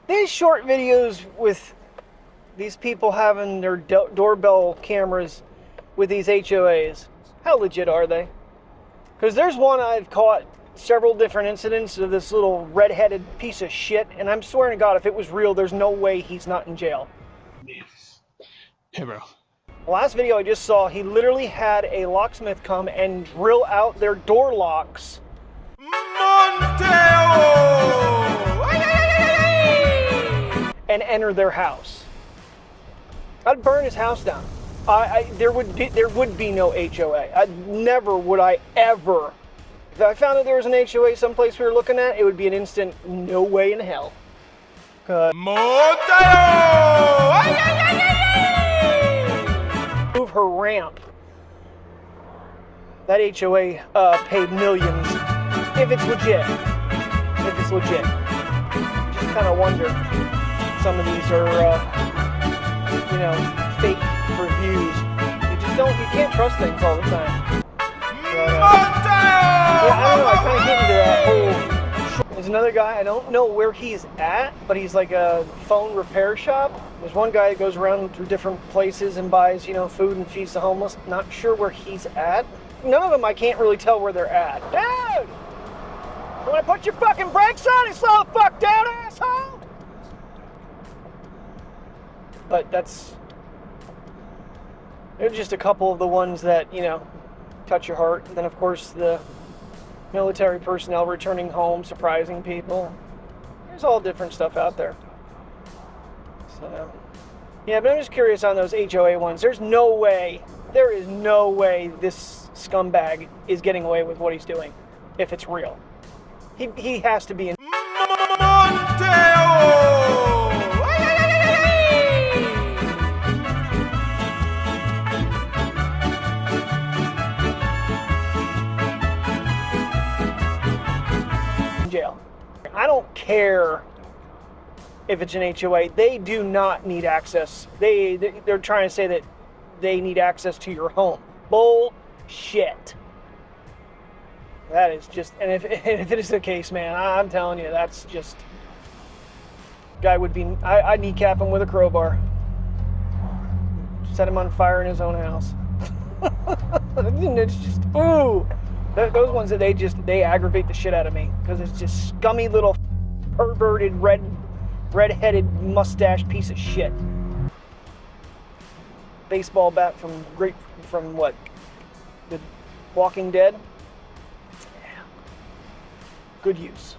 These short videos with these people having their doorbell cameras with these HOAs, how legit are they? Because there's one I've caught several different incidents of this little redheaded piece of shit, and I'm swearing to God, if it was real, there's no way he's not in jail. Hey, bro. The last video I just saw, he literally had a locksmith come and drill out their door locks. And enter their house. I'd burn his house down. There would be no HOA. Never would I ever. If I found that there was an HOA someplace we were looking at, it would be an instant no way in hell. Move her ramp. That HOA paid millions. If it's legit. If it's legit. Just kind of wonder. Some of these are, fake reviews. You can't trust things all the time. But, yeah, I don't know, I kind of get into that whole... There's another guy, I don't know where he's at, but he's like a phone repair shop. There's one guy that goes around through different places and buys, food and feeds the homeless. Not sure where he's at. None of them I can't really tell where they're at. Dude! You wanna put your fucking brakes on and slow the fuck down, asshole? But they're just a couple of the ones that, touch your heart. And then, of course, the military personnel returning home, surprising people. There's all different stuff out there. So, yeah, but I'm just curious on those HOA ones. There is no way this scumbag is getting away with what he's doing, if it's real. He has to be in jail. I don't care if it's an HOA. They do not need access. They're trying to say that they need access to your home. Bullshit. That is just, and if it is the case, man, I'm telling you, that's just, guy would be, I'd kneecap him with a crowbar. Set him on fire in his own house. It's just, ooh. Those ones that they aggravate the shit out of me because it's just scummy little perverted redheaded mustache piece of shit. Baseball bat from what? The Walking Dead? Yeah. Good use.